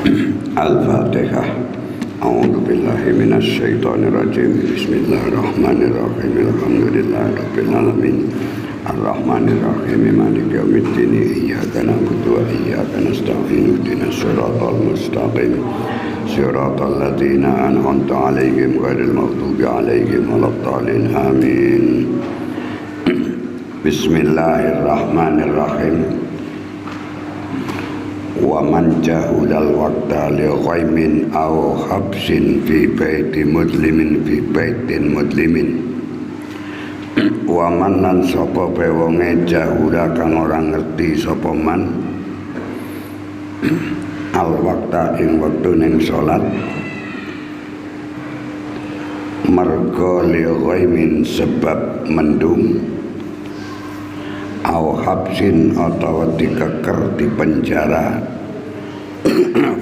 Al-Fatihah. A'udzu billahi minasy syaithanir rajim. Bismillahirrahmanirrahim. Alhamdulillahirabbil alamin. Ar-Rahmanir Rahim. Maliki yaumiddin. Iyyaka na'budu wa iyyaka nasta'in. Ihdinas siratal mustaqim. Siratal ladzina an'amta 'alaihim ghairil maghdubi 'alaihim waladdallin. Amin. Bismillahirrahmanirrahim. Wa man jahulal waqta li ghaimin aw habsin fi baitin muslimin wa man lan sapa wonge jahula kang ora ngerti sapa man al waqta ing wektu ning salat mergo li ghaimin sebab mendung aw habsin atau dikeker di penjara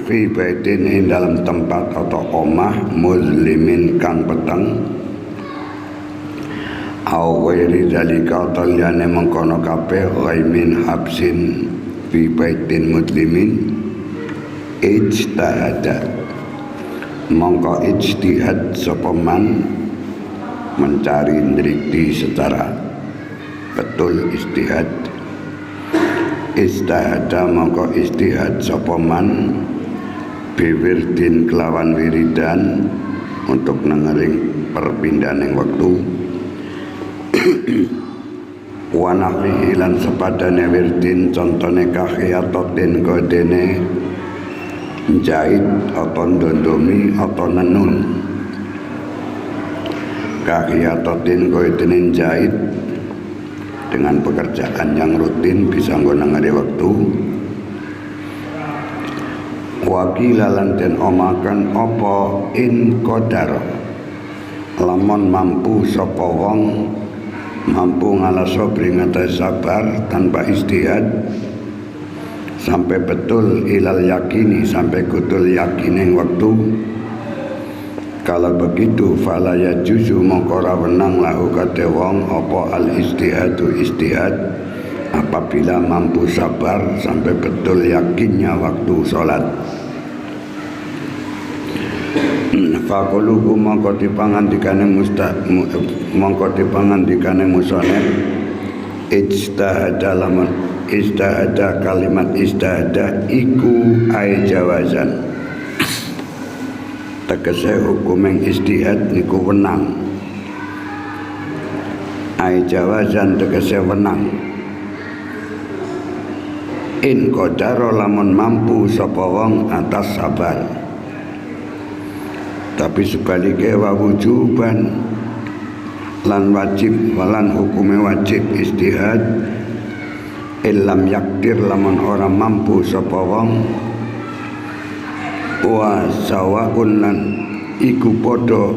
fi baitin ing dalam tempat atau omah muslimin kang peteng aw wairi dalika taliyane mengkono kabeh ghaimin habsin fi baitin muslimin ijtihada mongko ijtihad sapa man mencari nrikti secara betul istihad istihada mongko istihad sapa man biwirdin kelawan wiridan untuk nengering perpindahan waktu wa nahwihi lan sepadane wirdin contone kahiyatotin kodene jahit atau ndondomi atau nenun kahiyatotin kodene jahit dengan pekerjaan yang rutin bisa ngonangare waktu wakilalan den omakan opo in qadar lamun mampu sapa wong mampu ngalaso bringata sabar tanpa istihad sampai betul ilal yakini sampai kutul yakinin waktu. Kalau begitu fala yajuzu mongko ora wenang lahu kate wong apa al istihadu istihad apabila mampu sabar sampai betul yakinnya waktu salat. Faquluhu mongko dipangandikane musonef ijtihada lamun ijtihada kalimat ijtihada iku ai jawazan tegese hukum yang istihad niku wenang ai jawazan tegese wenang in qadara lamun mampu sapa wong atas sabar tapi sebaliknya wa wujuban lan wajib walan hukume wajib istihad illam yakdir lamun ora mampu sapa wong wa sawaun lan iku padha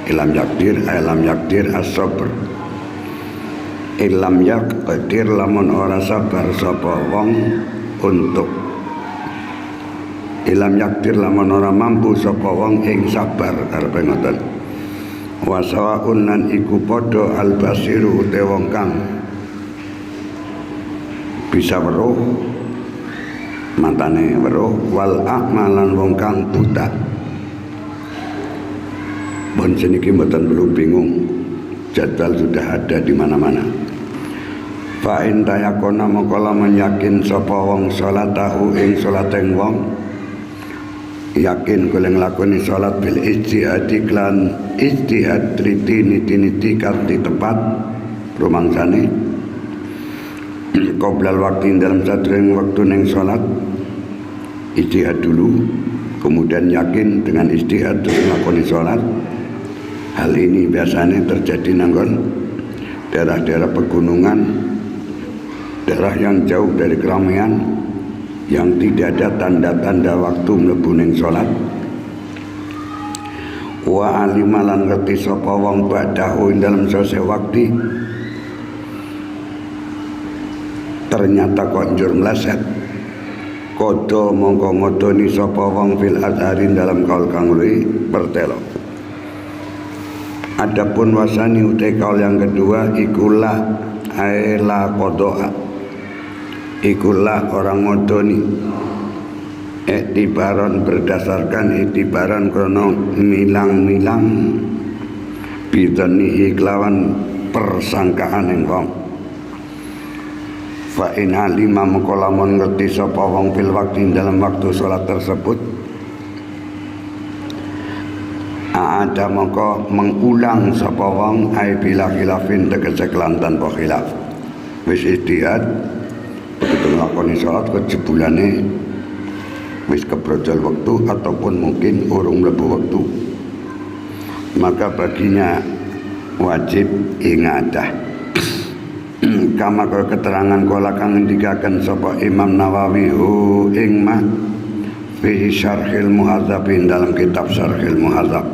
ilam yakdir as-sabr ilam yakdir lamun ora sabar sapa wong untuk ilam yakdir lamun ora mampu sapa wong ing sabar karepe ngoten wa sawaun lan iku padha al-basiru te wong kang bisa weruh matane weruh wal a'malan wong kang buta. Bon seniki mboten perlu bingung. Jadwal sudah ada di mana-mana. Fa in tayakona mongko lamun yakin sapa wong salatahu ing salateng wong yakin kula nglakoni salat bil ijtihad iklan ijtihad niti kanthi tepat rumangsane qoblal waktu dalam sadurunge waktu ning salat ijtihad dulu kemudian yakin dengan ijtihad terus nglakoni salat. Hal ini biasanya terjadi nanggon daerah-daerah pegunungan, daerah yang jauh dari keramaian, yang tidak ada tanda-tanda waktu mlebu ning salat. Wa alimalan ngerti sapa wong badahu dalam sause waktu ternyata kok njur meleset kodo mongko ngodoni sapa wong fil azharin dalam kaul kang luwih pertelo. Adapun wasani utai kaul yang kedua ikulah aila kodoa ikulah orang ngodoni Iktibaron berdasarkan iktibaran krono milang-milang bidanihi kelawan persangkaan yang wong. Fa in alima mengko lamun ngerti sapa wong fil waktu dalam waktu salat tersebut, ada mengko mengulang sapa wong ai bila khilafin tegese kelan tanpa khilaf. Wis istihad begitu nglakoni salat kejebulane wis kebrojol waktu ataupun mungkin urung mlebu waktu, maka baginya wajib ingadah. Kama kaya keterangan kala kang ngendikaken sapa Imam Nawawi ing ma fi Syarhil Muhadzab dalam kitab Syarhil Muhadzab.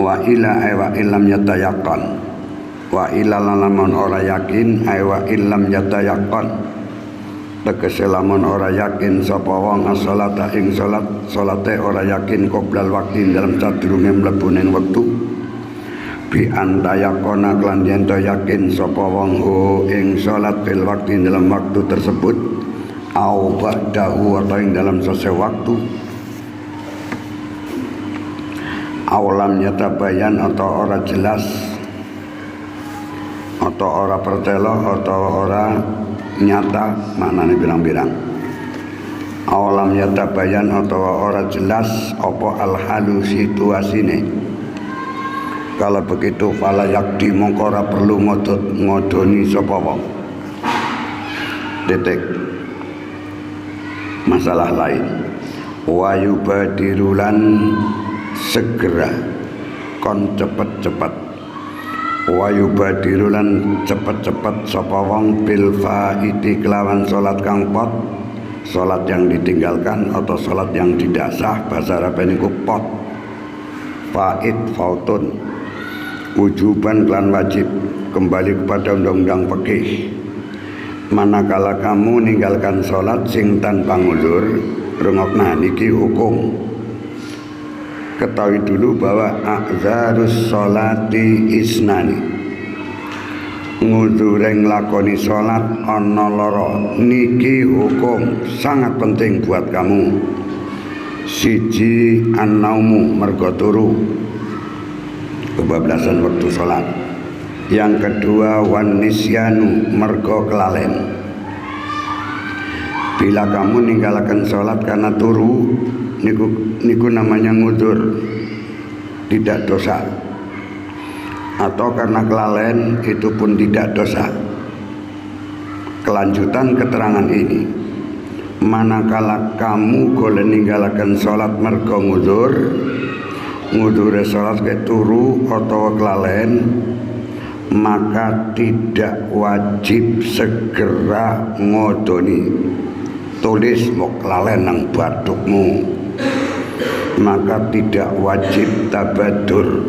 Wa ila wa illam yatayaqqan, wa ila lamun ora yakin wa illam yatayaqqan, tegese lamun ora yakin sapa wong as-salata ing salate ora yakin qoblal waqti dalam sadurunge mlebu ning wektu, bi antayakona klan yen yakin sapa wong ing salat fil waqti dalam waktu tersebut, au ba'dahu atau ing dalam selesai waktu, awalam yatabayan atau ora jelas, atau ora pertelo, atau ora nyata, maknanya bilang-bilang. Awalam yatabayan atau ora jelas apa al-halu situasine. Kalau begitu fala yakdi mongko ora perlu ngodoni sapa wong. Titik. Masalah lain. Wa yubadirulan segera kon cepet-cepet, wa yubadirulan cepet-cepet sapa wong bil faiti kelawan salat kang pot, salat yang ditinggalkan atau salat yang tidak sah, bahasa Arab niku pot. Fait fautun wujuban klan wajib, kembali kepada undang-undang fikih. Manakala kamu ninggalkan salat sing tanpa nguzur, rungokna niki hukum. Ketahui dulu bahwa a'zarus sholati isnani, ngudure nglakoni salat ana loro, niki hukum sangat penting buat kamu. Siji an-naumu mergo turu, kebablasan waktu salat. Yang kedua wan nisyanu mergo kelalen. Bila kamu ninggalkan salat karena turu, niku namanya ngudur, tidak dosa. Atau karena kelalen, itu pun tidak dosa. Kelanjutan keterangan ini, manakala kamu golek ninggalkan salat mergo ngudur, ngudure salat ke turu atau kelalen, maka tidak wajib segera ngodoni. Tulis mau kelalen nang bathukmu, maka tidak wajib tabadur,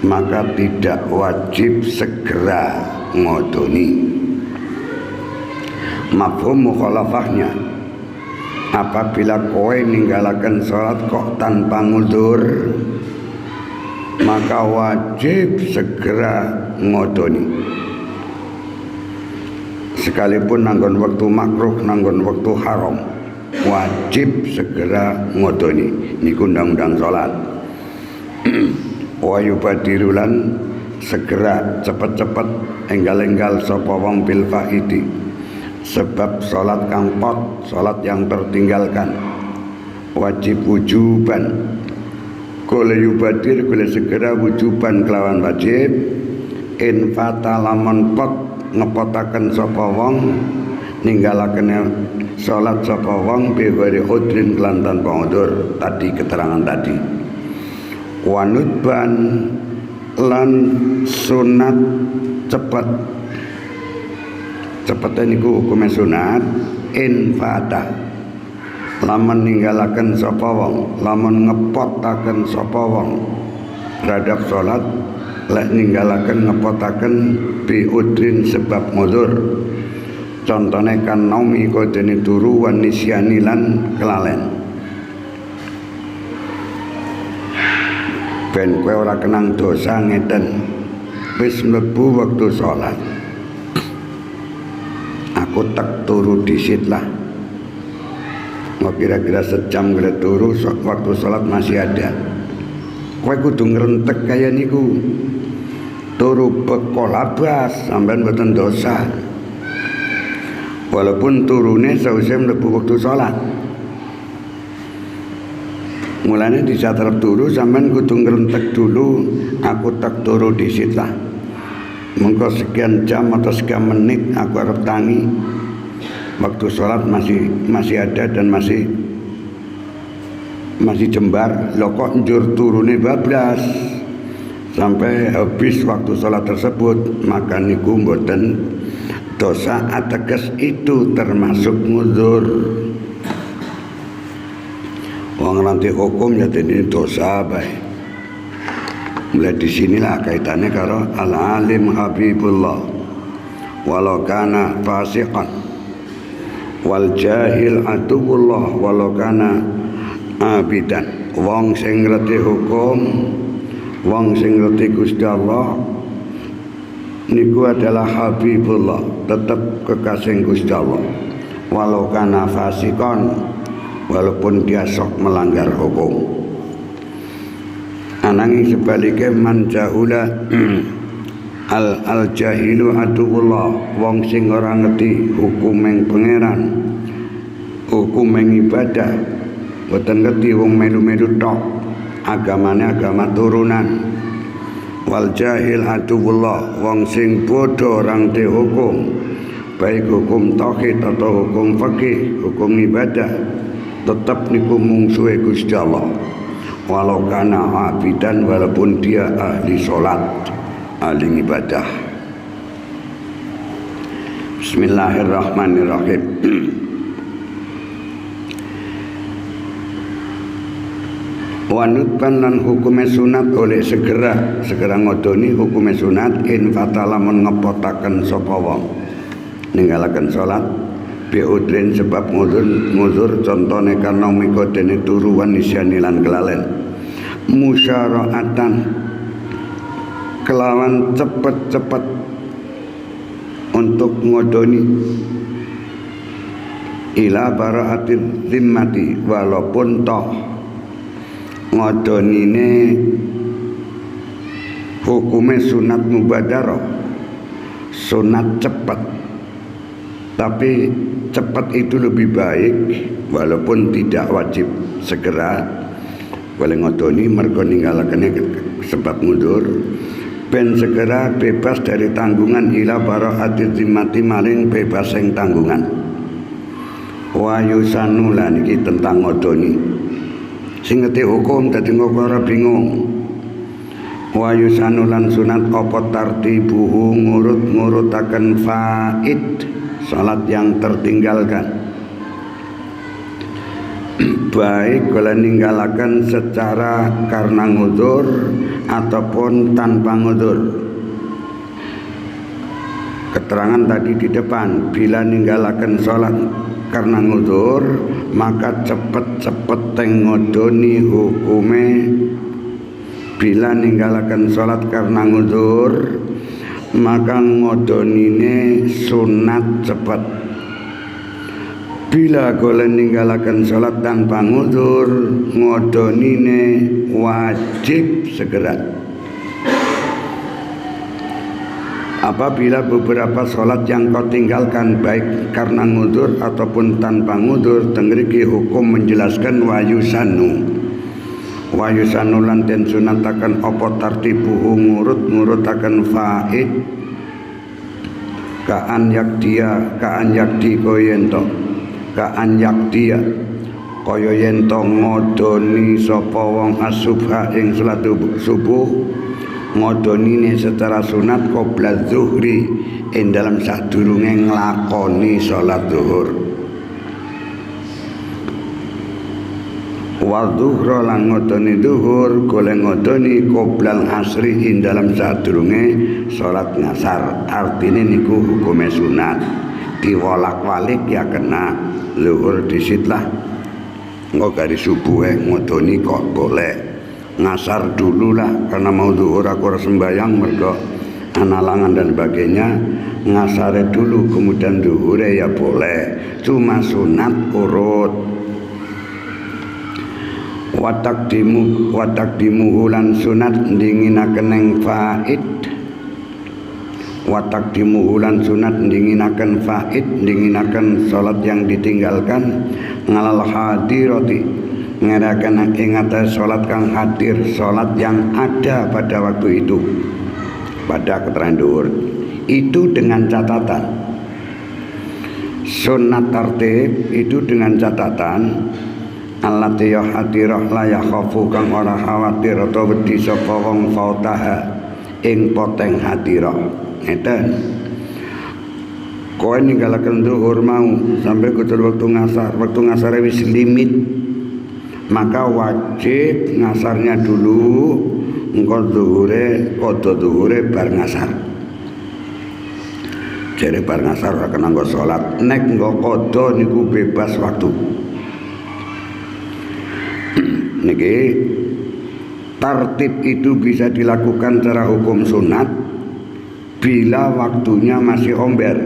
maka tidak wajib segera ngodoni. Mafhum mukhalafahnya, apabila kowe ninggalakan sholat kok tanpa ngudur, maka wajib segera ngodoni. Sekalipun nanggon waktu makruh, nanggon waktu haram, wajib segera ngodoni. Niku undang-undang salat. Wa yubadirulan segera cepet-cepet enggal-enggal sapa wong bil faidi, sebab salat kang pot, salat yang tertinggalkan wajib wujuban. Kula yubadir kula segera wujuban kelawan wajib. In fata lamun pot ngepotaken sapa wong, ninggalaken salat sapa wong bi ghairi udrin lan tanpa udzur. Tadi keterangan tadi. Wanutban lan sunat cepet. Cepet niku hukume sunat. In fata lamun ninggalaken sapa wong, lamun ngepotaken sapa wong terhadap salat, lek ninggalaken ngepotaken bi udrin sebab muzur. Contone kan naumi kodene turu wan nisyani lan kelalen. Ben kowe ora kenang dosa ngeten. Wis mlebu wektu salat, aku tak turu disit lah. kira-kira sejam kira turu waktu sholat masih ada. Kowe kudu ngrentek kaya niku. Turu bekolabas sampean mboten dosa. Walaupun turune sausé mlebu waktu sholat. Mulane di saat arep turu sampean kudu ngrentek dulu, aku tak turu dhisit lah. Mengko sekian jam atau sekian menit aku arep tangi. Waktu sholat masih ada dan masih jembar. Lho kok njur turune bablas sampai habis waktu sholat tersebut, maka niku mboten dosa, ateges itu termasuk nguzur. Wong nanti hukum ya ini dosa baik. Mulai disinilah kaitannya karo al-alim habibullah walau kana fasiqan wal jahil aduwullah walau kana abidan. Wong sing ngerti hukum, wong sing ngerti Gusti Allah niku adalah habibullah, tetap kekasih Gusti Allah. Walau kana fasiqan, walaupun dia sok melanggar hukum. Ananging sebaliknya man jahula al jahilu aduwullah, wong sing ora ngerti hukum yang pangeran, hukum yang ibadah, boten ngerti wong melu-melu tok, agamane agama turunan. Wal jahil aduwullah, wong sing bodoh orang te hukum, baik hukum tauhid atau hukum fikih, hukum ibadah, tetap niku mungsuhe Gusti Allah. Walau kana abidan, walaupun dia ahli sholat, ahli ibadah. Bismillahirrahmanirrahim. Wanutban lan hukume sunat oleh segera ngodoni hukume sunat in fatala men ngepotaken sapa wong ninggalaken salat biudrin sebab nguzur contone karena mikodene turu wan nisyani lan kelalen musyara'atan kelawan cepet-cepet untuk ngodoni ila bara'atil zimmati, walaupun toh ngodonine hukume sunat mubadarah, sunat cepat, tapi cepat itu lebih baik walaupun tidak wajib segera. Boleh ngodoni mergo ninggalakane sebab mundur ben segera bebas dari tanggungan ila bara'atil zimmati, maling bebas sing tanggungan. Wa yusanu lan iki tentang ngodoni sing ngerti hukum dadi ora bingung. Wa yusanu lan sunat apa tartibuhu ngurut-ngurutaken faid, salat yang tertinggalkan, baik kalau ninggalakan secara karena nguzur ataupun tanpa nguzur. Keterangan tadi di depan, bila ninggalakan salat karena nguzur, maka cepet-cepet ngodoni hukume. Bila ninggalakan salat karena nguzur, maka ngodonine sunat cepet. Bila golek ninggalakan salat tanpa nguzur, ngodonine wajib segera. Apabila beberapa sholat yang kau tinggalkan baik karena nguzur ataupun tanpa nguzur, tengriki hukum menjelaskan wayusanu lan den sunatakan apa tartibuhu ngurut-ngurutaken faid kaan yakdi kaya yen to ngodoni sapa wong asubha ing salat subuh, ngodonine secara sunat qobla zuhri ing dalam sadurunge nglakoni salat zuhur. Wa zuhra lan ngodoni zuhur golek ngodoni qoblal asri ing dalam sadurunge salat ngasar. Artine niku hukume sunat, diwolak-walik ya kena zuhur disitlah. Engko dari subuh ngodoni kok boleh. Ngasar dulu lah karena mau zuhur aku harus sembahyang mergo analangan dan sebagainya, ngasare dulu kemudian zuhure ya boleh, cuma sunat urut watakdimu ulan sunat dinginaken ing faid watakdimu ulan sunat dinginaken faid dinginaken salat yang ditinggalkan ngalal hadirati ngerakan ing atas salat kang hadir salat yang ada pada waktu itu pada keterangan dhuwur itu dengan catatan sunat tertib itu dengan catatan allati ya hadirah la yakhafu kang ora khawatir atau wedi sapa wong fautaha ing poteng hadirah ngeten kowe ninggalaken zuhur mau sampai kudu waktu ngasar wis limit maka wajib ngasarnya dulu engko zuhure qada zuhure bar ngasar jare bar ngasar ora kena nggo salat nek nggo qada niku bebas waktu. Niki tertib itu bisa dilakukan secara hukum sunat bila waktunya masih omber.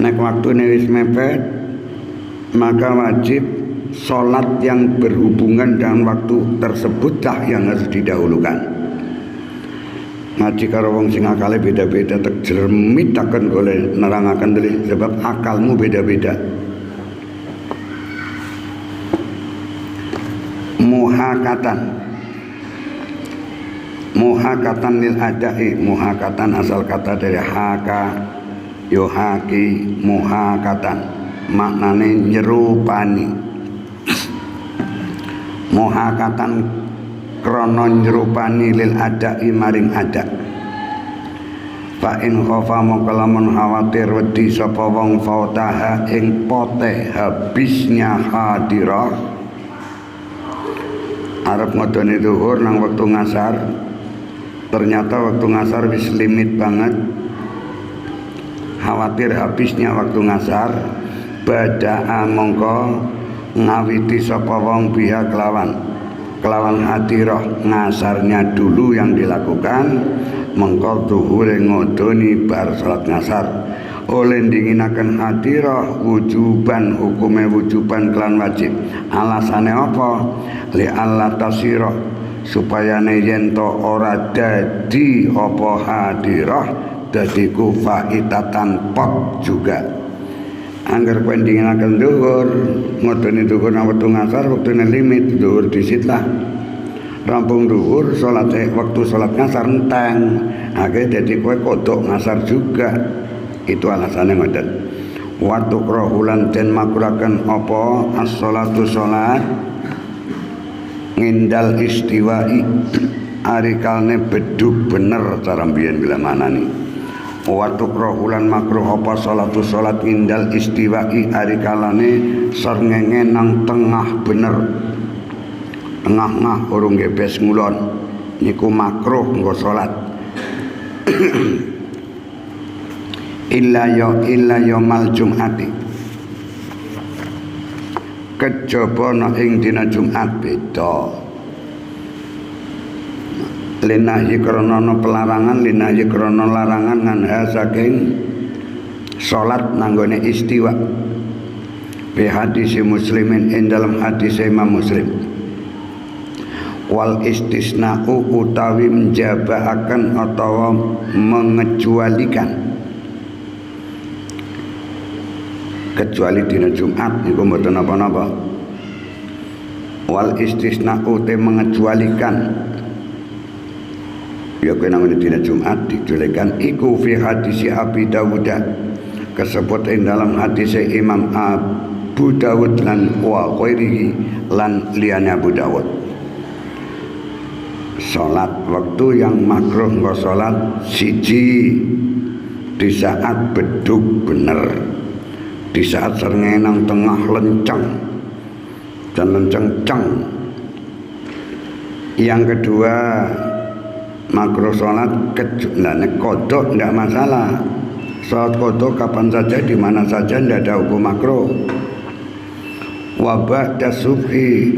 Nek waktune wis mepet maka wajib sholat yang berhubungan dengan waktu tersebutlah yang harus didahulukan. Ngaji karo wong sing akale beda-beda tek jeremit takon golek nerangaken sebab akalmu beda-beda. Muhakatan lil adai muhakatan asal kata dari haka yohaki muhakatan maknane nyerupani muhakatan krono nyerupani lil adai maring adak fa in khafa mongko lamun khawatir wedi sapa wong fautaha ing pote habisnya hadirah arep ngodoni zuhur nang waktu ngasar ternyata waktu ngasar wis limit banget khawatir habisnya waktu ngasar badaa mongko ngawiti sapa wong biha kelawan hadirah ngasarnya dulu yang dilakukan mengko zuhure ngodoni bar salat ngasar oleh dinginaken hadirah wujuban hukume wujuban kelan wajib alasane apa li Allah tasira supaya yen to ora dadi apa hadirah dadi kufaitatan pot juga angger kowe dinginaken zuhur ngodoni zuhur nang wektu ngasar wektune limit zuhur disitlah rampung zuhur salat waktu salat ngasar enteng akhirnya dadi kowe kodok ngasar juga itu alasannya ngoten waktu krohulan den makruhaken apa as-sholatu sholat ngindal istiwai arikalne beduk bener cara mbiyen bila manani waktu krohulan makruh apa sholatu sholat ngindal istiwai arikalane srengenge nang tengah bener tengah-tengah urung gebes ngulon niku makruh nggo sholat illa yaumil jum'ati kejaba ana ing dina Jumat beda linahi krana pelarangan linahi krana larangan nganha saking salat nanggone istiwa bi hadis muslimin ing dalam hadis Imam Muslim wal istisna'u utawi menjabahaken atawa mengecualikan kecuali dina Jumat niku mboten napa-napa wal istisna'u te mengecualikan ya kena dina Jumat dicualikan iku fi hadis Abi Dawud kesebut ing dalam hadis Imam Abu Dawud lan wa ghairihi lan liyane Abu Dawud salat waktu yang makruh nggo salat siji di saat beduk bener di saat srengenge tengah lencang dan lenceng-ceng. Yang kedua makruh sholat nek kodok tidak masalah. Sholat kodok kapan saja di mana saja tidak ada hukum makruh. Wabah subhi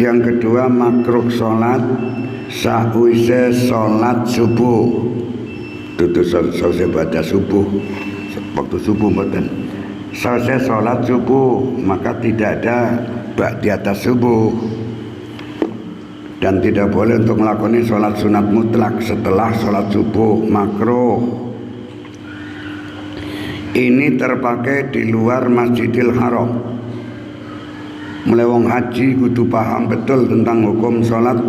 yang kedua makruh sholat sa'wise sholat subuh. Tutu selesai baca subuh waktu subuh mboten. Selesai sholat subuh maka tidak ada bak di atas subuh dan tidak boleh untuk melakukan sholat sunat mutlak setelah sholat subuh, makruh. Ini terpakai di luar Masjidil Haram. Mulai wong haji kudu paham betul tentang hukum sholat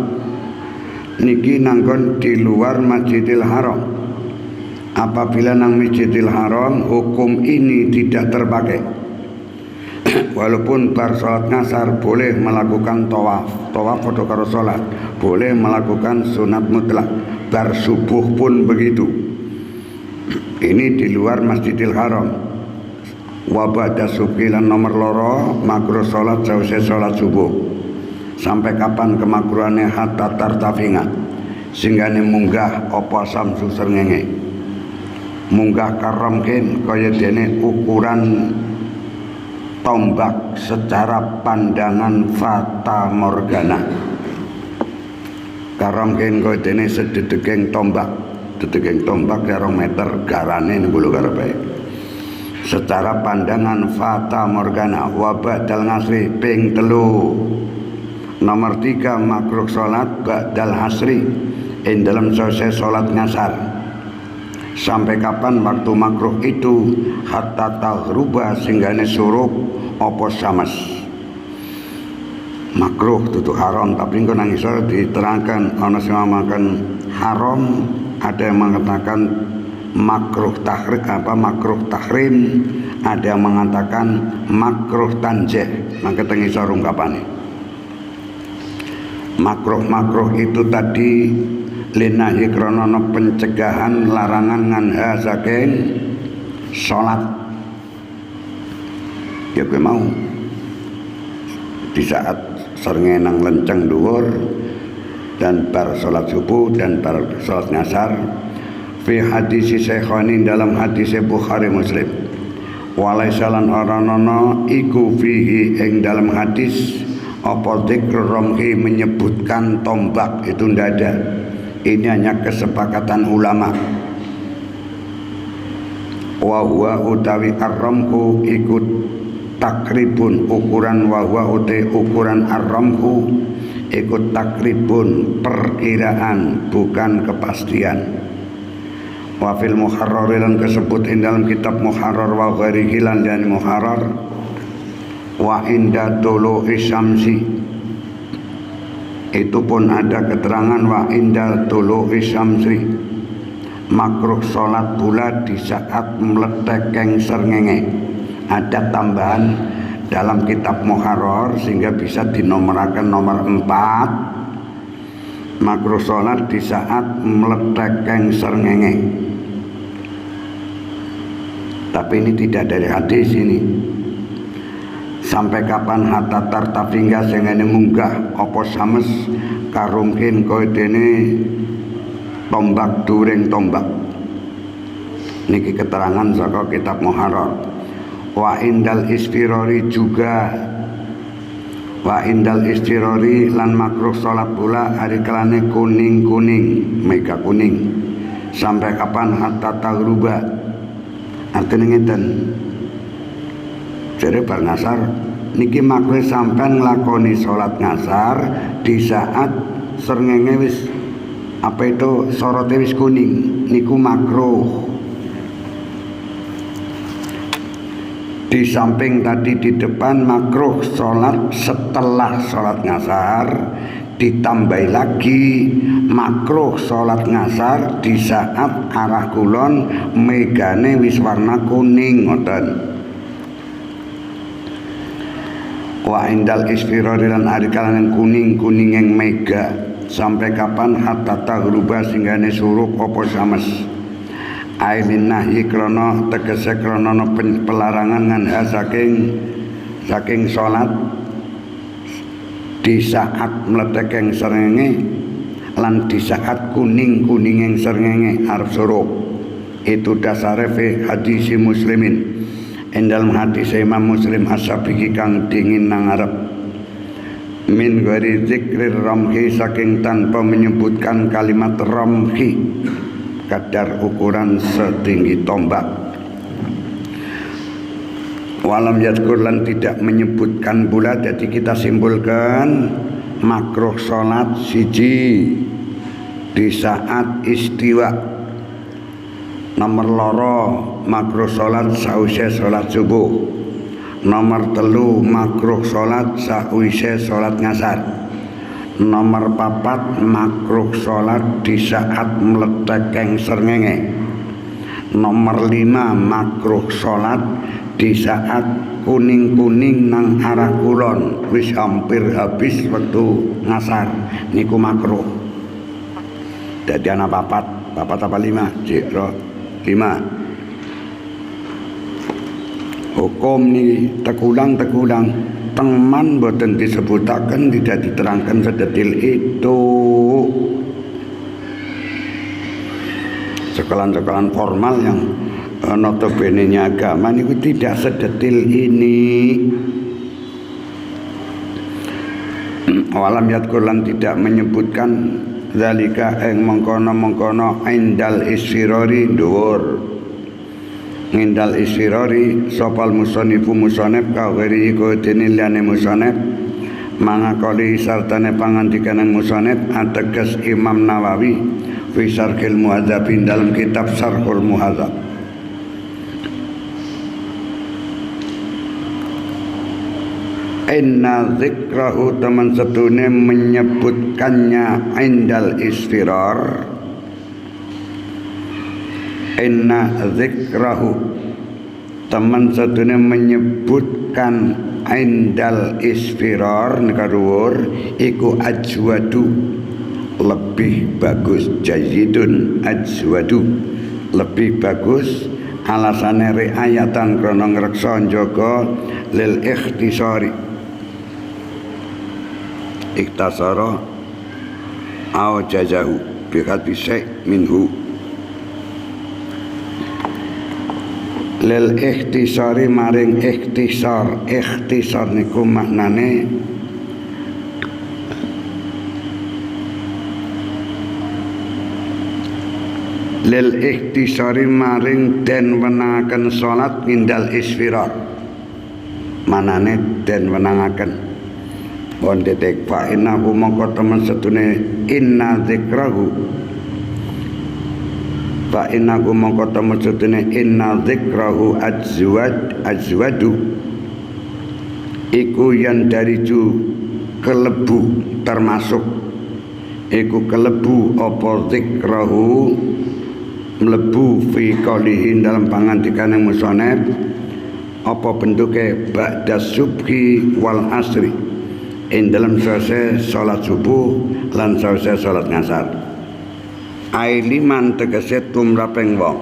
niki nanggon di luar Masjidil Haram. Apabila nang Masjidil Haram hukum ini tidak terpakai. Walaupun bar sholat ngasar boleh melakukan tawaf foto karo sholat, boleh melakukan sunat mutlak, bar subuh pun begitu. Ini di luar Masjidil Haram. Wabada sukilan nomor loro makruh sholat sausai sholat subuh. Sampai kapan kemakruhannya hatta tartafinga, sehingga munggah apa samsu srengenge. Munggah karamkin kaya dene ukuran tombak secara pandangan fata morgana. Karamkin kaya dene sededekeng tombak, dedekeng tombak 2 meter garane niku karepe. Secara pandangan fata morgana. Wabadal ngasri ping 3. Nomor 3 makruh salat ba'dal hasri ing dalam selesai salat ngasar. Sampai kapan waktu makruh itu? Hatta taghruba singgane surup apa samas. Makruh tutu haram, tapi engko nang isor diterangkan ana sing mengatakan haram, ada yang mengatakan makruh tahrim, ada yang mengatakan makruh tanjih. Maka teng isor ungkapane. Makruh itu tadi linahi kronono pencegahan larangan nganha saking sholat. Ya kowe mau di saat srengenge nang lenceng dhuwur dan bar sholat subuh dan bar sholat ngasar. Fi hadis Syaikhaini dalam hadis Bukhari Muslim. Walaisalan oranono iku fihi ing dalam hadis apa dzikr ramhi menyebutkan tombak itu ndak ada. Ini hanya kesepakatan ulama. Wa huwa utawi ar-ramhu ikut takribun ukuran, wa huwa utai ukuran ar-ramhu ikut takribun perkiraan bukan kepastian. Wa fil muharrar lan kesebut dalam kitab muharrar wa ghairihi lan dan muharrar wa inda tulu'i syamsi. Itu pun ada keterangan wa inda tulu'i syamsi makruh sholat pula di saat meletekeng srengenge. Ada tambahan dalam kitab muharrar sehingga bisa dinomorkan nomor 4, makruh sholat di saat meletekeng srengenge. Tapi ini tidak dari hadis ini. Sampai kapan hatta tartafinga sengene munggah apa sames karungkin kowe dene tombak during tombak. Niki keterangan saka kitab muharrar. Wa indal istirori juga, wa indal istirori lan makruh salat pula hari kelane kuning-kuning, mega kuning. Sampai kapan hatta taghruba. Artinya ngeten. Jadi bar ngasar niki makruh sampean nglakoni salat ngasar di saat srengenge wis apa itu sorote wis kuning, niku makruh. Di samping tadi di depan makruh salat setelah salat ngasar, ditambah lagi makruh salat ngasar di saat arah kulon megane wis warna kuning ngoten. Wa indal istirori lan ari kalangan kuning-kuning yang mega. Sampai kapan hatta taghruba singgane surup apa sames. Ailin nahyi krana tegese krana pelarangan nganha saking salat di saat mletekeng srengenge lan di saat kuning-kuninging srengenge arep surup. Itu dasare fi hadis muslimin. Dalam hadis Imam Muslim as-Sabiqi kang dingin nang arep min ghairi zikrir ramhi saking tanpa menyebutkan kalimat ramhi kadar ukuran setinggi tombak. Walam yadkur lan tidak menyebutkan pula, jadi kita simpulkan makruh salat siji di saat istiwa. Nomor loro makruh salat sause salat subuh. Nomor telu makruh salat sause salat ngasar. Nomor papat makruh salat di saat meletekeng srengenge. Nomor 5 makruh salat di saat kuning-kuning nang arah kulon, wis hampir habis waktu ngasar, niku makruh. Dadi ana papat apa 5? Jero 5. Hukum niki tekulang teman boten disebutaken, tidak diterangkan sedetil itu. Sekolah-sekolah formal yang notabene-nya agama niku tidak sedetil ini. Walam yadkulan tidak menyebutkan zalika ing mengkono-mengkono indal isfirori dhuwur. Indal isfirori sopal musonifu musonef kawiri iku dene liyane musonef mangakoli sartane pangandikaning musonef ateges Imam Nawawi fi Syarhil Muhadzab dalam kitab Syarhul Muhadzab. Inna zikrahu teman setune menyebutkannya indal isfirar. Inna zikrahu teman setune menyebutkan indal isfirar nekaruwur iku ajwadu lebih bagus. Jayyidun ajwadu lebih bagus. Alasane riayatan krana ngreksa njaga lil ikhtisari iktasara au jazahu bihati syai' minhu lil ikhtisari maring ikhtisar. Ikhtisar niku maknane lil ikhtisari maring den wenangaken salat indal isfirar. Manane den wenangaken pon detek fa innahu mongko temen setune inna zikrahu fa innahu mongko temen setune inna zikrahu ajwadu iku yang dari ju kelebu termasuk iku kelebu apa zikrahu mlebu fi qaulihi dalam pangandikane musonef apa bentuke ba'da subhi wal asri ing dalam sause salat subuh lan sause salat ngasar. Ai liman tegese tumraping wong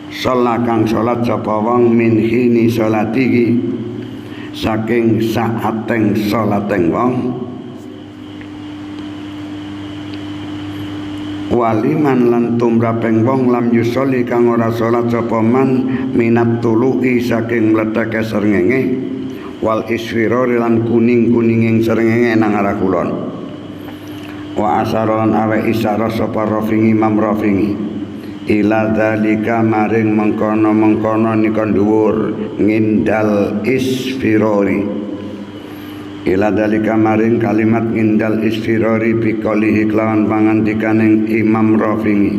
salat kang salat sapa wong min hini salatihi saking saateng salateng wong waliman lan tumraping wong lam yusoli kang ora salat sapa man minat tulu'i saking mletake srengenge wal isfirori lan kuning-kuninging srengenge nang arah kulon wa asaron awe isyarah sapa Rafingi Imam Rafingi ila dzalika maring mengkono-mengkono nika dhuwur ngindal isfirori ila dzalika maring kalimat ngindal isfirori biqalihi kelawan pangandikaning Imam Rafingi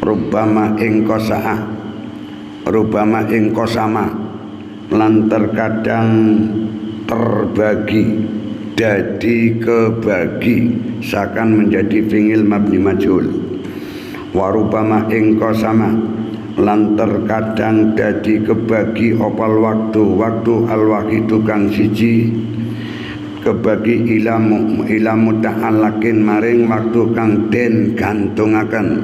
rubama ing kosama lan terkadang terbagi dadi kebagi sakan menjadi fi'il mabni majhul warubama ing qasama lan terkadang dadi kebagi opal waktu al-wahidu kang siji kebagi ilamu ta'alakin maring waktu kang den gantungaken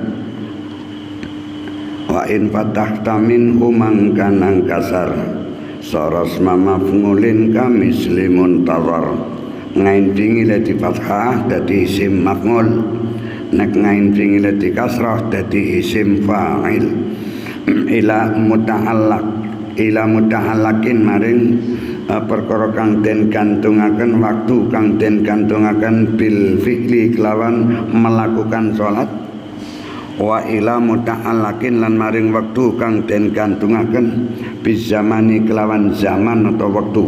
wa in fatahta minhu mangkanang kasar saras maf'ulin kamisli muntazar ngain fi'il di fathah dadi isim maf'ul nek ngain fi'il di kasrah dadi isim fa'il ila muta'allakin maring perkara kang den gantungaken waktu kang den gantungaken bil fi'li kelawan melakukan salat wa ila muta'allakin lan maring waktu kang den gantungaken bizamani kelawan zaman atau waktu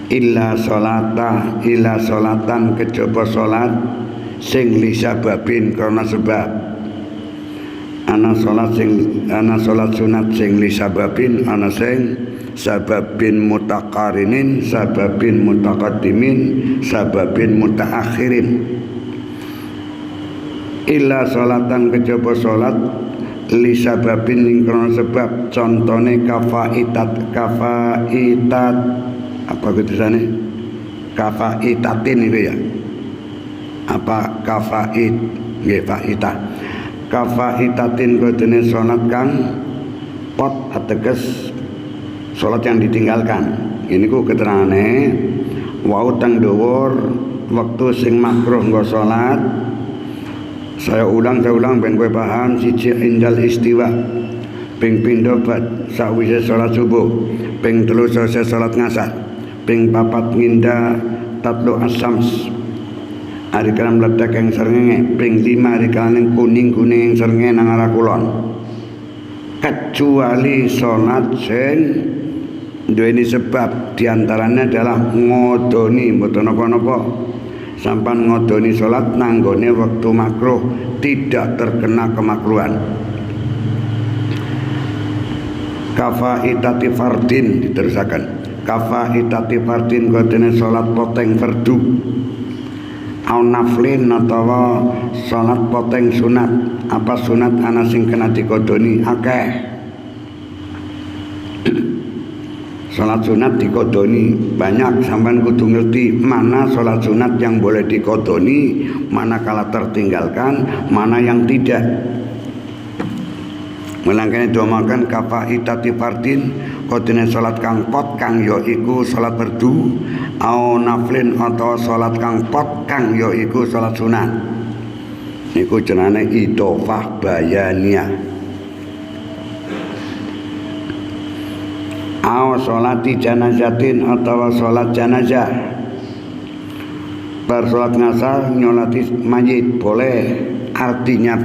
illa salatan kejaba salat sing li sababin karena sebab ana salat sunat sing li sababin ana sing sababin mutaqarinin sababin mutaqaddimin sababin mutaakhirin illa salatan kejaba salat li sababin ing karena sebab contone kafaitat apa tulisannya kafaitatin itu ya apa kafait nggih faitah kafaitatin kodene salat kang pot ateges salat yang ditinggalkan ini ku keterangane wau teng dhuwur wektu sing makruh nggo salat saya ulang ben kowe paham siji indal istiwa ping pindho bad sawise salat subuh ping 3 selesai salat ngasar ping 4 nginda tatlu asams ari kalam meledak yang srengenge ping 5 ari kalam kuning-kuning yang srengenge nang arah kulon kecuali salat sing duweni sebab diantaranya adalah ngodoni mboten napa-napa sampan ngodoni salat nanggone waktu makruh tidak terkena kemakruhan kafaitati fardin diterusaken kafaitati fardin kodene salat poteng fardu au naflin atawa salat poteng sunat apa sunat ana sing kena dikodoni akeh salat sunat dikodoni banyak sampean kudu ngerti mana salat sunat yang boleh dikodoni mana kala tertinggalkan mana yang tidak melangkane domakan kafaitati fardin kodene salat kang pot kang ya iku salat fardu au naflin atau salat kang pot kang ya iku salat sunat niku jenenge idhofah bayaniyah au salati janazatin atau salat janazah bar salat ngasar nyolati mayit boleh artinya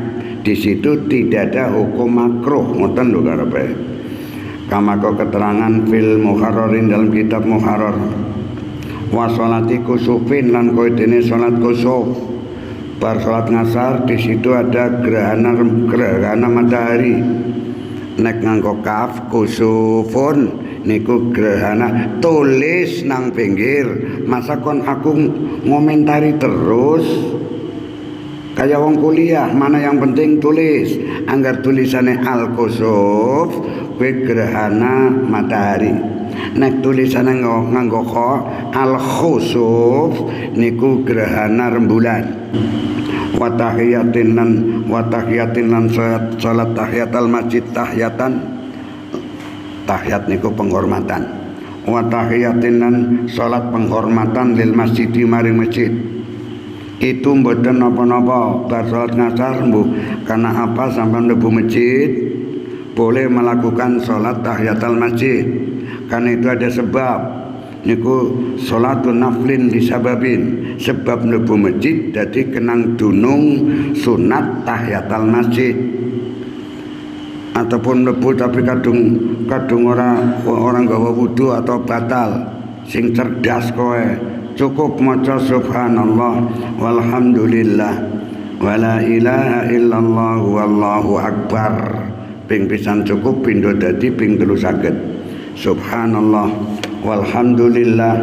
di situ tidak ada hukum makruh ngoten lho karepe kamako keterangan fil muharrarin dalam kitab muharrar wa sholati kusufin lan kowe dene salat kusuf bar salat ngasar di situ ada gerhana matahari nek nganggo kaf kusufun niku gerhana tulis nang pinggir masa kon aku ngomentari terus kayak wong kuliah mana yang penting tulis anggar tulisannya al-kusuf kuwi gerhana matahari nek tulisannya nganggo al-khusuf niku gerhana rembulan watahiyatin lan salat tahiyatul masjid tahiyat niku penghormatan watahiyatin lan salat penghormatan lil masjid maring masjid itu mboten napa-napa bar salat ngasar mbuh karena apa sampai mlebu masjid boleh melakukan salat tahiyatul masjid karena itu ada sebab niku salatun naflin disababin sebab mlebu masjid dadi kenang dunung sunat tahiyatul masjid ataupun mlebu tapi kadung orang gawa wudu atau batal sing cerdas kowe cukup maca subhanallah walhamdulillah wala ilaha illallah wallahu akbar ping pisan cukup pindho dadi ping 3 saged subhanallah walhamdulillah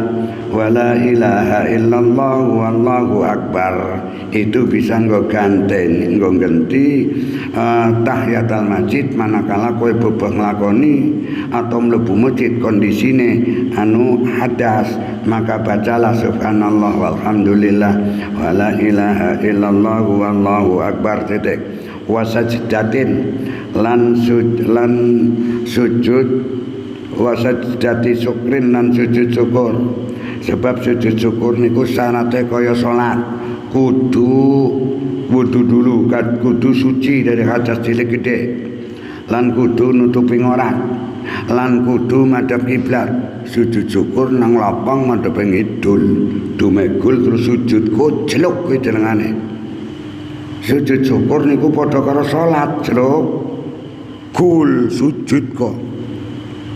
wala ilaha illallah wallahu akbar itu bisa nggo ganteng nggo genti tahiyatul masjid manakala kowe bebah nglakoni atau mlebu masjid kondisine anu hadas maka bacalah subhanallah walhamdulillah wala ilaha illallah wallahu akbar titik wasajdatin lan sujud wasajdati syukrin lan sujud syukur sebab sujud syukur niku syaratnya kaya salat kudu wudu dulu kudu suci dari hadas cilik gede lan kudu nutupi ngorak lan kudu madhep kiblat sujud syukur nang lapang madhep ngidul dumegul terus sujud kojlok kuwi jenengane sujud syukur niku padha karo salat jeluk gul sujud kok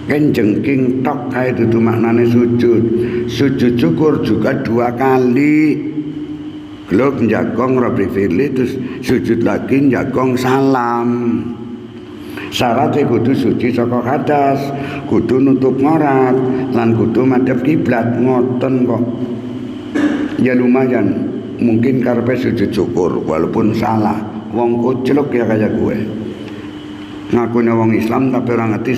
Kenjengking tok kae itu maknane sujud. Sujud syukur juga 2 kali. Glok njagong Rabbi firli terus sujud lagi njagong salam. Syaratnya kudu suci saka hadas, kudu nutup ngorat, lan kudu madhep kiblat. Ngoten kok. Ya lumayan, mungkin karepe sujud syukur walaupun salah. Wong kucluk ya kayak gue. Ngakune wong Islam tapi ora ngerti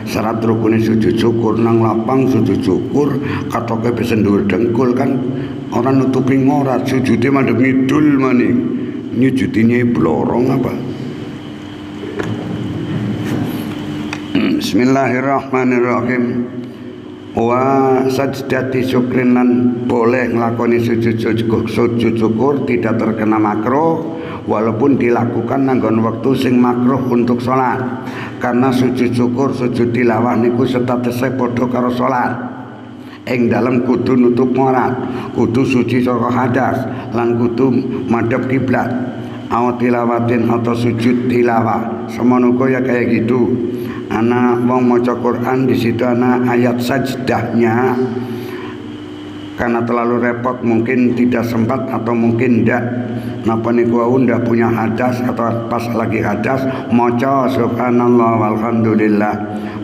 syarat rukune sujud syukur. Nang lapang sujud syukur katoke pesen dhuwur dengkul kan orang nutupi ngorat, sujude madhep ngidul maning. Nyujudine blorong apa? Bismillahirrahmanirrahim. Wa sajdati syukrin lan boleh nglakoni sujud syukur tidak terkena makruh walaupun dilakukan nanggon waktu sing makruh untuk sholat, karena sujud syukur sujud tilawah niku statusnya padha karo sholat. Ing dalem kudu nutup ngorat, kudu suci saka hadas, lan kudu madhep kiblat. Aw tilawatin atau sujud tilawah semono ya kayak gitu. Ana wong maca Quran di situ ana ayat sajdahnya. Karena terlalu repot mungkin tidak sempat atau mungkin ndak. Napa niku ndak punya hadas atau pas lagi hadas maca subhanallah walhamdulillah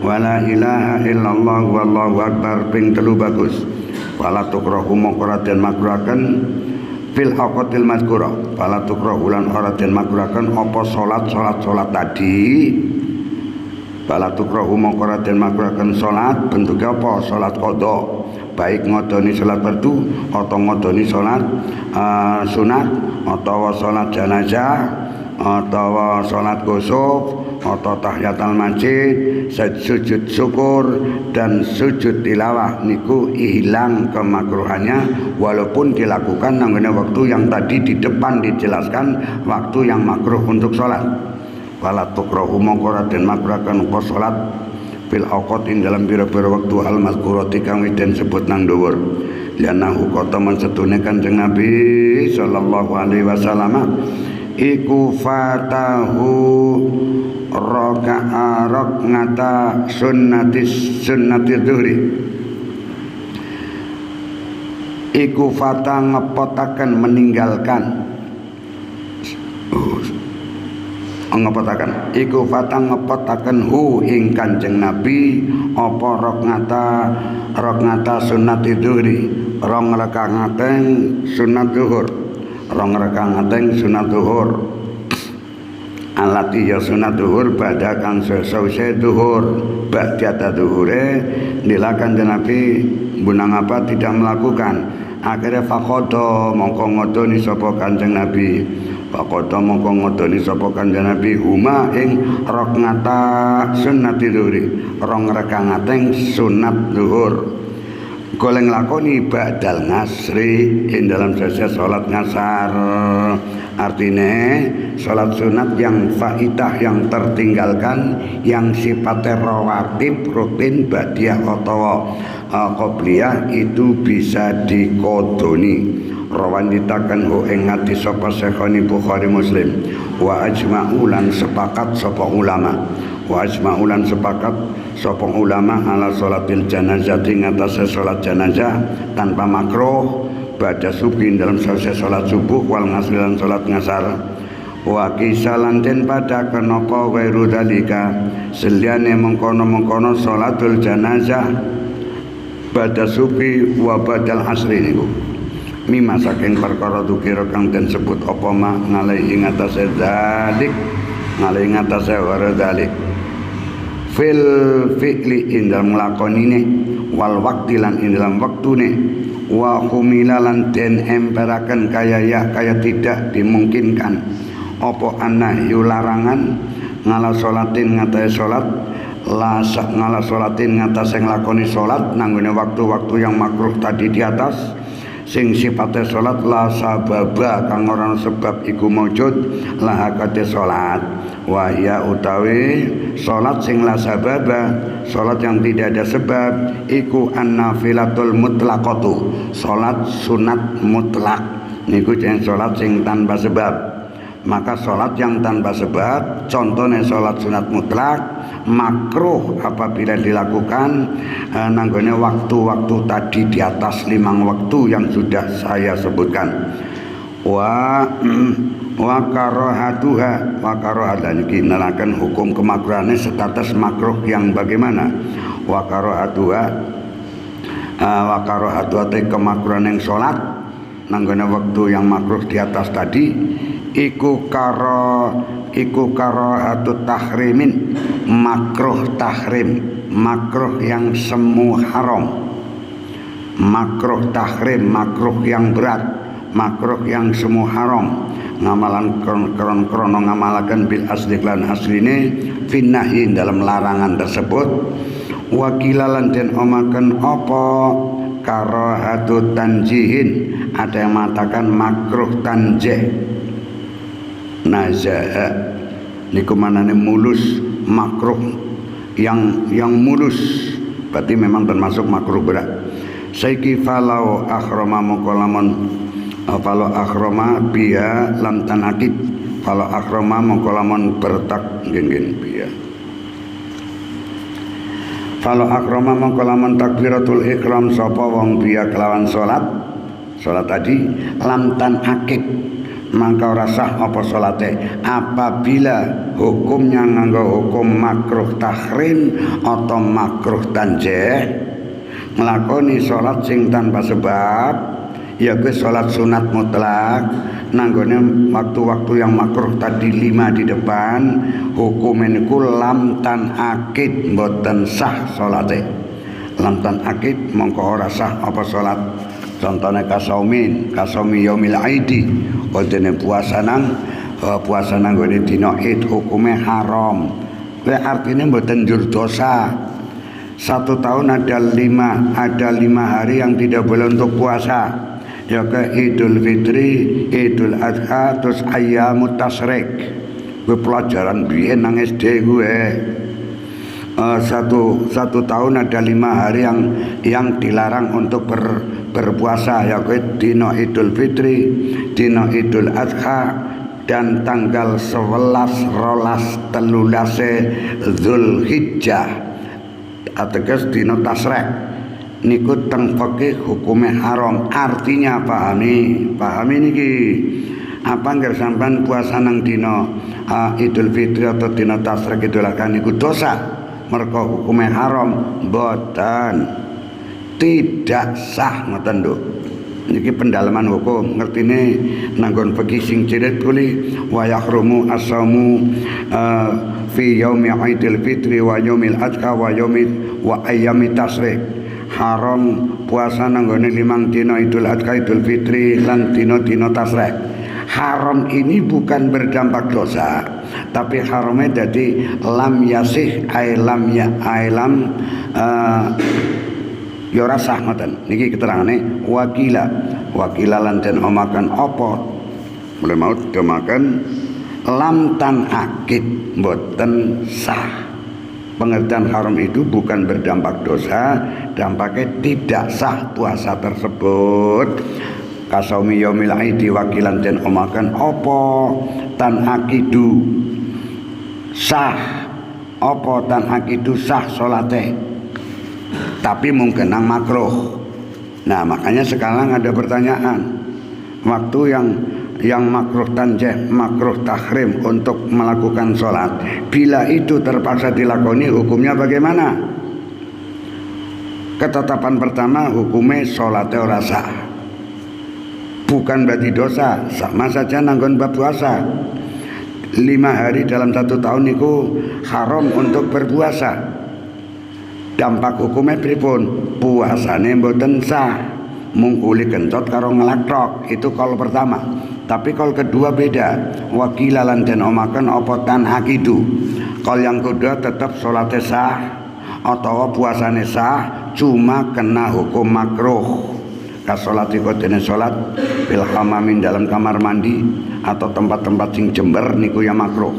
wala ilaha illallah wallahu akbar ping 3 bagus. Wala tukrahu maqraten makruhaken fil awqatil mazkurah. Wala tukrahu lan ora den makruhaken apa salat tadi. Wala tukrahu maqraten makruhaken salat bentuknya apa? Salat qada. Baik ngodoni salat fardu atau ngodoni salat sunat atau salat jenazah atau salat kusuf atau tahiyatul masjid, sujud syukur dan sujud tilawah niku hilang kemakruhannya walaupun dilakukan nanggone waktu yang tadi di depan dijelaskan waktu yang makruh untuk salat. Wala tukrahu maqra den makruhaken apa salat fil awqatin dalam bira-bira waktu al-mazkurati kang den sebut nang dhuwur. Lianahu qataman setune Kanjeng Nabi sallallahu alaihi wasallam iku fatahu raka'a sunnati dhuhri. Iku fata ngepotaken meninggalkan ngepotaken iku fatang ngepotaken hu ing Kanjeng Nabi apa rokngata sunnati dhuhri, rong rakaateng sunat zuhur, rong rakaateng sunat zuhur. Alati ya sunat zuhur badha kang sause zuhur ba'da zuhure nila Kanjeng Nabi bunang apa tidak melakukan. Akhirnya faqada mongko ngodoni sapa Kanjeng Nabi. Pakoto mongko ngodoni sapa Kanjeng Nabi huma ing rakaata sunnati dhuhri, rong rakaateng sunat zuhur. Goleng lakoni badal ngasri ing dalam sesi salat ngasar. Artinya salat sunat yang faidah yang tertinggalkan yang sifatnya rawatib rutin badiah atau qobliyah itu bisa dikodoni. Rawan ditakan hu ing ati sapa Syekhani Bukhari Muslim. Wa ajma'ulan sepakat sapa ulama. Wa ajma'ulan sepakat sapa ulama ala salatil janazah ing atase salat janazah tanpa makruh pada subuh dalam selesai salat subuh wal ngasrilan salat ngasar. Wa kisalan den pada kenapa wairu dalika seliane mengkono-mengkono salatul janazah pada subuh wa badal asri niku. Mima saking perkara dukira kang den sebut apa ma ngalehi ngatasé dalik ngalehi ngatasé wara dalik fil fi'li ing dalem lakonine wal waqti lan ing dalam waktune wa humila lan den emperaken kaya tidak dimungkinkan apa anahyu larangan ngala salatin ngatasé salat lasak ngala salatin ngatasé nglakoni salat nanggone waktu-waktu yang makruh tadi di atas sing sifatnya salat la sababa kang ora sebab iku maujud la hakate salat wa ya utawi salat sing la sababa salat yang tidak ada sebab iku annafilatul mutlaqatu salat sunat mutlak niku jeneng salat sing tanpa sebab. Maka salat yang tanpa sebab contohnya salat sunat mutlak makruh apabila dilakukan nanggone waktu-waktu tadi di atas 5 waktu yang sudah saya sebutkan. Wa karahatuha wa karahan iki nelakan hukum kemakruhane status makruh yang bagaimana. Wa karahatuha kemakruhan yang salat nanggone waktu yang makruh di atas tadi iku karahatut tahrimin, makruh tahrim, makruh yang semu haram, makruh tahrim, makruh yang berat, makruh yang semu haram, ngamalan krono ngamalaken bil asli lan asline finnahi dalam larangan tersebut. Wakilalan den omaken apa karahatut tanjihin, ada yang mengatakan makruh tanjih. Nazaha niku manane mulus, makruh yang mulus berarti memang termasuk makruh berat. Saiki falau akhrama mukolaman falau akhrama biya lam tanakid, falau akhrama mukolaman bertak gin biya falau akhrama mukolaman takbiratul ihram sapa wong biya kelawan salat tadi lam tanakid maka ora sah apa salate apabila hukumnya nganggo hukum makruh tahrim atau makruh tanjih nglakoni salat sing tanpa sebab ya kuwi salat sunat mutlak nanggone waktu-waktu yang makruh tadi 5 di depan hukume niku lam tan akid mboten sah salate. Lam tan akid mongko ora sah apa salat. Contohnya kasaumi yaumil aidi kodene puasa nang gone dina Id hukume haram. Kuwi artine mboten njur dosa. 1 tahun ada 5 hari yang tidak boleh untuk puasa. Ya ke Idul Fitri, Idul Adha, terus Ayyamut Tasyrik. Kuwi pelajaran biyen nang SD gue. Satu tahun ada 5 hari yang dilarang untuk berpuasa, ya dina Idul Fitri, dina Idul Adha, dan tanggal 11, 12, 13 Zulhijjah ateges dina Tasyrik niku teng fikih hukume haram. Artinya pahami niki apa nggak sampean puasa nang dina Idul Fitri atau dina Tasyrik Idul Adha niku dosa mereka hukumnya haram, boten tidak sah ngoten lho. Niki pendalaman hukum ngertine nanggon fikih sing cilik kuli wa yahrumu as-saumu fi yaumi Idul Fitri wa yaumil adha wa ayyami tasyrik. Haram puasa nanggone 5 dina Idul Adha, Idul Fitri lan dina-dina tasyrik. Haram ini bukan berdampak dosa, tapi haramnya jadi lam yasih ailam ya ora sah ngoten. Niki keterangane wakila lan den omakan apa mulai mau demakan lam tan akid mboten sah. Pengertian haram itu bukan berdampak dosa, dampaknya tidak sah puasa tersebut. Kasaumi yaumil aidi wakilan den omakan apa tan akidu sah, apa tan akidu sah salate tapi mungkin nang makruh. Nah makanya sekarang ada pertanyaan, waktu yang makruh tanjih, makruh tahrim untuk melakukan sholat, bila itu terpaksa dilakoni hukumnya bagaimana? Ketetapan pertama hukumnya sholatnya ora sah, bukan berarti dosa, sama saja nanggon bab puasa. 5 hari dalam 1 tahun itu haram untuk berpuasa. Dampak hukumnya pripun? Puasane mboten sah, mungkuli kencot karo ngelaktok. Itu kalau pertama. Tapi kalau kedua beda. Wakilalan den omaken apa tan akidu. Kalau yang kedua tetap sholatnya sah atau puasane sah, cuma kena hukum makruh. Kasolati kodene sholat bil hamamin dalam kamar mandi atau tempat-tempat sing jember niku ya makruh.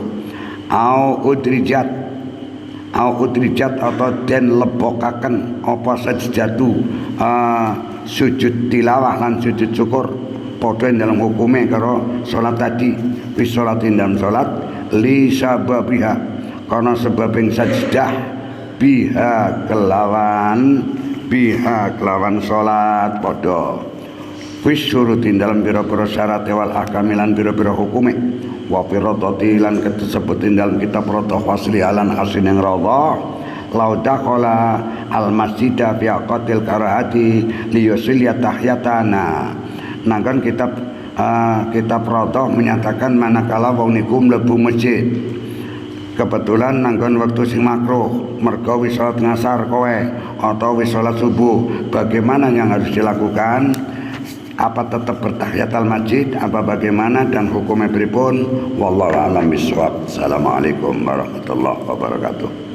Au udrijat atau den lebokaken apa sajjatu sujud tilawah lan sujud syukur padha dalam hukume karo salat tadi. Wis salatin dalam salat li sababiha kana sebabing sajdah biha kelawan salat padha wis syurutin dalam pira-pira syarat wal ahkamilan pira-pira hukume wa piradati lan ketesebutin dalam kitab radha fasli alan asin yang radha lau dakhala al masjidah fi aqatil karahati li yusilya tahyatana nangkan kitab radha menyatakan manakala wong niku mlebu masjid kebetulan nanggon waktu sing makruh mergo wis salat ngasar kowe atau wis salat subuh bagaimana yang harus dilakukan apa tetap bertahiyatul masjid apa bagaimana dan hukumnya pripun wallahu a'lam bishawab. Assalamualaikum warahmatullahi wabarakatuh.